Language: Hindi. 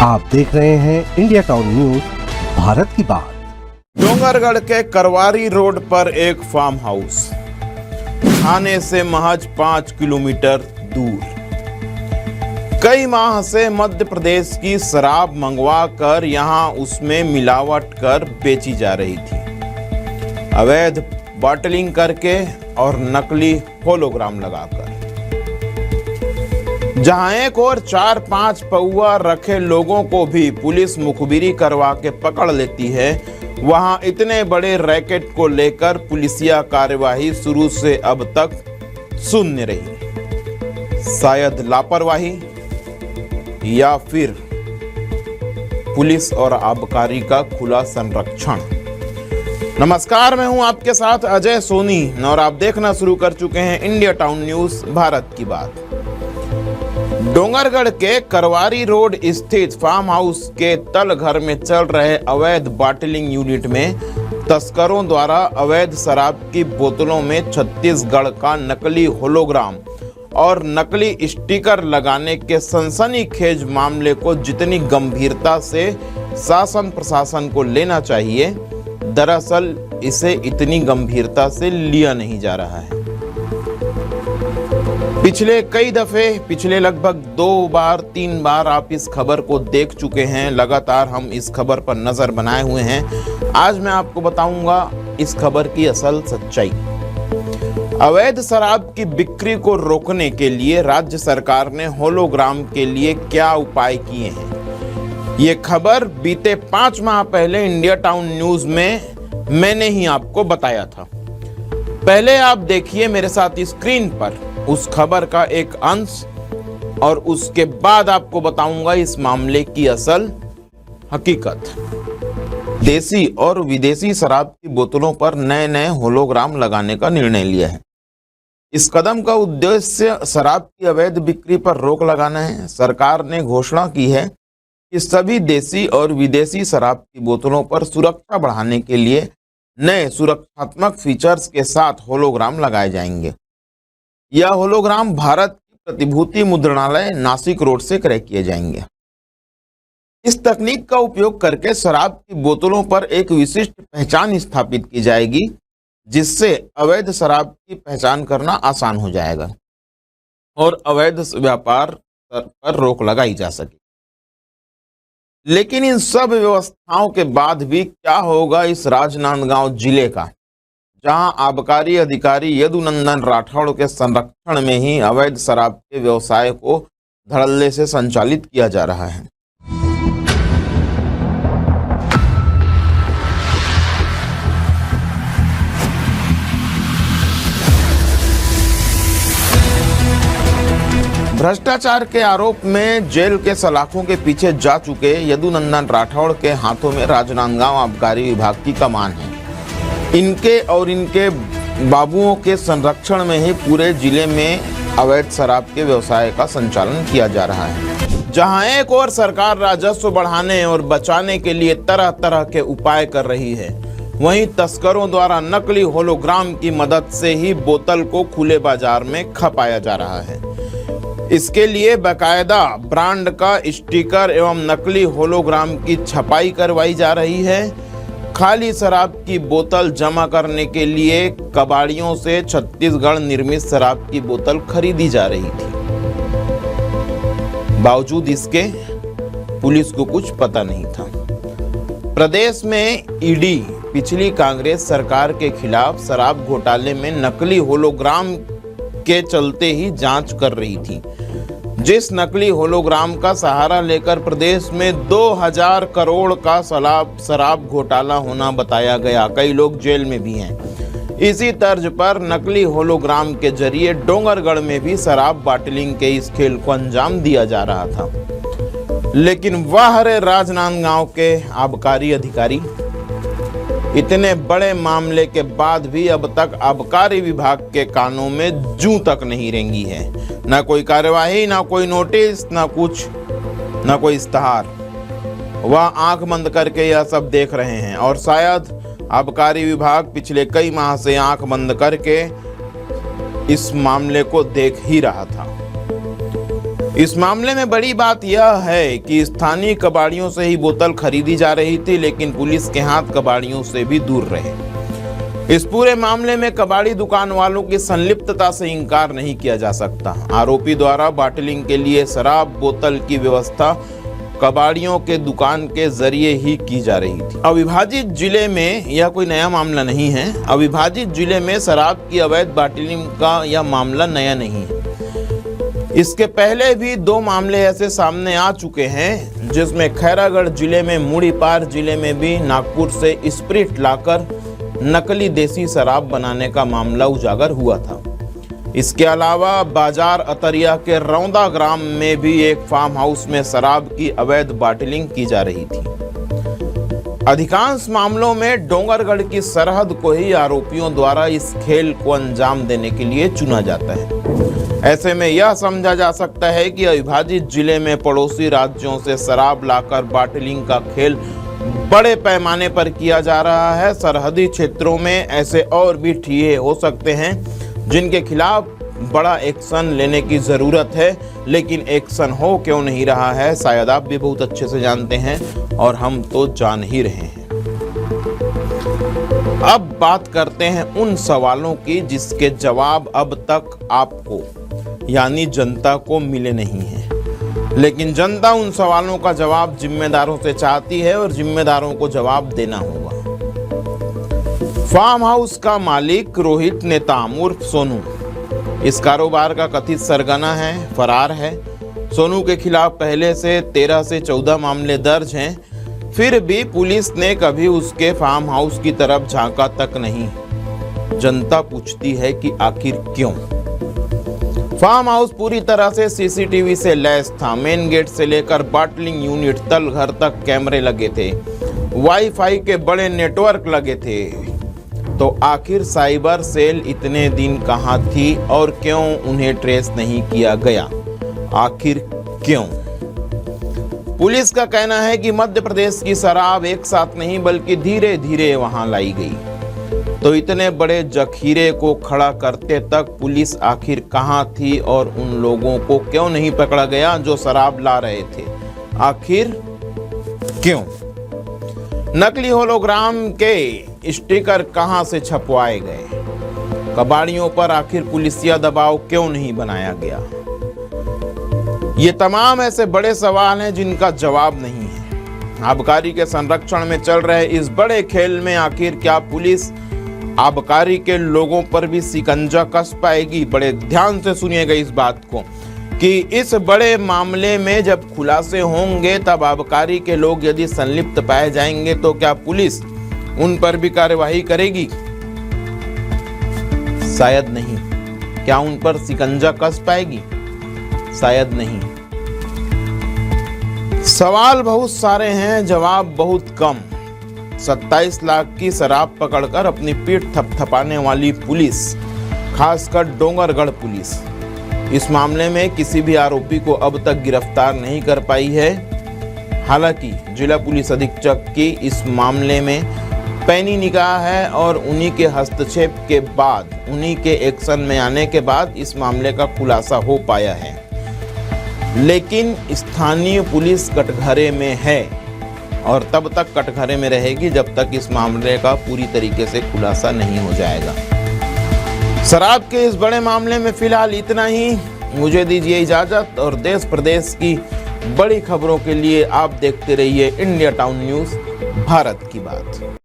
आप देख रहे हैं इंडिया टाउन न्यूज भारत की बात। डोंगरगढ़ के करवारी रोड पर एक फार्म हाउस, थाने से महज 5 किलोमीटर दूर। कई माह से मध्य प्रदेश की शराब मंगवा कर यहां उसमें मिलावट कर बेची जा रही थी, अवैध बॉटलिंग करके और नकली होलोग्राम लगाकर। जहां एक और 4-5 पौआ रखे लोगों को भी पुलिस मुखबिरी करवा के पकड़ लेती है, वहां इतने बड़े रैकेट को लेकर पुलिसिया कार्यवाही शुरू से अब तक शून्य रही। शायद लापरवाही या फिर पुलिस और आबकारी का खुला संरक्षण। नमस्कार, मैं हूं आपके साथ अजय सोनी और आप देखना शुरू कर चुके हैं इंडिया टाउन न्यूज भारत की बात। डोंगरगढ़ के करवारी रोड स्थित फार्म हाउस के तल घर में चल रहे अवैध बॉटलिंग यूनिट में तस्करों द्वारा अवैध शराब की बोतलों में छत्तीसगढ़ का नकली होलोग्राम और नकली स्टिकर लगाने के सनसनीखेज मामले को जितनी गंभीरता से शासन प्रशासन को लेना चाहिए, दरअसल इसे इतनी गंभीरता से लिया नहीं जा रहा है। पिछले लगभग 2-3 बार आप इस खबर को देख चुके हैं। लगातार हम इस खबर पर नजर बनाए हुए हैं। आज मैं आपको बताऊंगा इस खबर की असल सच्चाई। अवैध शराब की बिक्री को रोकने के लिए राज्य सरकार ने होलोग्राम के लिए क्या उपाय किए हैं, ये खबर बीते 5 माह पहले इंडिया टाउन न्यूज में मैंने ही आपको बताया था। पहले आप देखिए मेरे साथ स्क्रीन पर उस खबर का एक अंश और उसके बाद आपको बताऊंगा इस मामले की असल हकीकत। देसी और विदेशी शराब की बोतलों पर नए होलोग्राम लगाने का निर्णय लिया है। इस कदम का उद्देश्य शराब की अवैध बिक्री पर रोक लगाना है। सरकार ने घोषणा की है कि सभी देसी और विदेशी शराब की बोतलों पर सुरक्षा बढ़ाने के लिए नए सुरक्षात्मक फीचर्स के साथ होलोग्राम लगाए जाएंगे। यह होलोग्राम भारत की प्रतिभूति मुद्रणालय नासिक रोड से क्रय किए जाएंगे। इस तकनीक का उपयोग करके शराब की बोतलों पर एक विशिष्ट पहचान स्थापित की जाएगी, जिससे अवैध शराब की पहचान करना आसान हो जाएगा और अवैध व्यापार पर रोक लगाई जा सके। लेकिन इन सब व्यवस्थाओं के बाद भी क्या होगा इस राजनांदगांव जिले का, जहां आबकारी अधिकारी यदुनंदन राठौड़ के संरक्षण में ही अवैध शराब के व्यवसाय को धड़ल्ले से संचालित किया जा रहा है। भ्रष्टाचार के आरोप में जेल के सलाखों के पीछे जा चुके यदुनंदन राठौड़ के हाथों में राजनांदगांव आबकारी विभाग की कमान है। इनके और इनके बाबुओं के संरक्षण में ही पूरे जिले में अवैध शराब के व्यवसाय का संचालन किया जा रहा है। जहां एक और सरकार राजस्व बढ़ाने और बचाने के लिए तरह तरह के उपाय कर रही है, वहीं तस्करों द्वारा नकली होलोग्राम की मदद से ही बोतल को खुले बाजार में खपाया जा रहा है। इसके लिए बाकायदा ब्रांड का स्टिकर एवं नकली होलोग्राम की छपाई करवाई जा रही है। खाली शराब की बोतल जमा करने के लिए कबाड़ियों से छत्तीसगढ़ निर्मित शराब की बोतल खरीदी जा रही थी। बावजूद इसके पुलिस को कुछ पता नहीं था। प्रदेश में ईडी पिछली कांग्रेस सरकार के खिलाफ शराब घोटाले में नकली होलोग्राम के चलते ही जांच कर रही थी। जिस नकली होलोग्राम का सहारा लेकर प्रदेश में 2000 करोड़ का शराब घोटाला होना बताया गया, कई लोग जेल में भी हैं। इसी तर्ज पर नकली होलोग्राम के जरिए डोंगरगढ़ में भी शराब बॉटलिंग के इस खेल को अंजाम दिया जा रहा था। लेकिन वह रे राजनांदगांव के आबकारी अधिकारी, इतने बड़े मामले के बाद भी अब तक आबकारी विभाग के कानों में जूं तक नहीं रेंगी है। ना कोई कार्यवाही, ना कोई नोटिस, ना कुछ, ना कोई इश्तहार। वह आंख बंद करके यह सब देख रहे हैं और शायद आबकारी विभाग पिछले कई माह से आंख बंद करके इस मामले को देख ही रहा था। इस मामले में बड़ी बात यह है कि स्थानीय कबाड़ियों से ही बोतल खरीदी जा रही थी, लेकिन पुलिस के हाथ कबाड़ियों से भी दूर रहे। इस पूरे मामले में कबाड़ी दुकान वालों की संलिप्तता से इंकार नहीं किया जा सकता। आरोपी द्वारा बॉटलिंग के लिए शराब बोतल की व्यवस्था कबाड़ियों के दुकान के जरिए ही की जा रही थी। अविभाजित जिले में यह कोई नया मामला नहीं है। अविभाजित जिले में शराब की अवैध बॉटलिंग का यह मामला नया नहीं है। इसके पहले भी 2 मामले ऐसे सामने आ चुके हैं, जिसमें खैरागढ़ जिले में मुड़ीपार जिले में भी नागपुर से स्प्रिट लाकर नकली देसी शराब बनाने का मामला उजागर हुआ था। इसके अलावा बाजार अतरिया के रौंदा ग्राम में भी एक फार्म हाउस में शराब की अवैध बॉटलिंग की जा रही थी। अधिकांश मामलों में डोंगरगढ़ की सरहद को ही आरोपियों द्वारा इस खेल को अंजाम देने के लिए चुना जाता है। ऐसे में यह समझा जा सकता है कि अविभाजित जिले में पड़ोसी राज्यों से शराब लाकर बॉटलिंग का खेल बड़े पैमाने पर किया जा रहा है। सरहदी क्षेत्रों में ऐसे और भी ठिये हो सकते हैं जिनके खिलाफ बड़ा एक्शन लेने की जरूरत है, लेकिन एक्शन हो क्यों नहीं रहा है शायद आप भी बहुत अच्छे से जानते हैं और हम तो जान ही रहे हैं। अब बात करते हैं उन सवालों की जिसके जवाब अब तक आपको यानी जनता को मिले नहीं हैं, लेकिन जनता उन सवालों का जवाब जिम्मेदारों से चाहती है और जिम्मेदारों को जवाब देना होगा। फार्म हाउस का मालिक रोहित नेताम उर्फ सोनू इस कारोबार का कथित सरगना है, फरार है। सोनू के खिलाफ पहले से 13 से 14 मामले दर्ज हैं, फिर भी पुलिस ने कभी उसके फार्म हाउस की तरफ झांका तक नहीं। जनता पूछती है कि आखिर क्यों? फार्म हाउस पूरी तरह से सीसीटीवी से लैस था। मेन गेट से लेकर बॉटलिंग यूनिट तल घर तक कैमरे लगे थे, वाईफाई के बड़े नेटवर्क लगे थे। तो आखिर साइबर सेल इतने दिन कहां थी और क्यों उन्हें ट्रेस नहीं किया गया? आखिर क्यों? पुलिस का कहना है कि मध्य प्रदेश की शराब एक साथ नहीं बल्कि धीरे धीरे वहां लाई गई। तो इतने बड़े जखीरे को खड़ा करते तक पुलिस आखिर कहां थी और उन लोगों को क्यों नहीं पकड़ा गया जो शराब ला रहे थे? आखिर क्यों? नकली होलोग्राम के स्टिकर कहां से छपवाए गए? कबाड़ियों पर आखिर पुलिसिया दबाव क्यों नहीं बनाया गया? ये तमाम ऐसे बड़े सवाल हैं जिनका जवाब नहीं है। आबकारी के संरक्षण में चल रहे इस बड़े खेल में आखिर क्या पुलिस आबकारी के लोगों पर भी शिकंजा कस पाएगी? बड़े ध्यान से सुनिएगा इस बात को कि इस बड़े मामले में जब खुलासे होंगे तब आबकारी के लोग यदि संलिप्त पाए जाएंगे तो क्या पुलिस उन पर भी कार्यवाही करेगी? शायद नहीं। क्या उन पर शिकंजा कस पाएगी? शायद नहीं। सवाल बहुत सारे हैं, जवाब बहुत कम। 27 लाख की शराब पकड़कर अपनी पीठ थपथपाने वाली पुलिस, खासकर डोंगरगढ़ पुलिस, इस मामले में किसी भी आरोपी को अब तक गिरफ्तार नहीं कर पाई है। हालांकि जिला पुलिस अधीक्षक की इस मामले में पैनी निगाह है और उन्हीं के हस्तक्षेप के बाद, उन्हीं के एक्शन में आने के बाद इस मामले का खुलासा हो पाया है। लेकिन स्थानीय पुलिस कटघरे में है और तब तक कटघरे में रहेगी जब तक इस मामले का पूरी तरीके से खुलासा नहीं हो जाएगा। शराब के इस बड़े मामले में फिलहाल इतना ही। मुझे दीजिए इजाजत और देश प्रदेश की बड़ी खबरों के लिए आप देखते रहिए इंडिया टाउन न्यूज़, भारत की बात।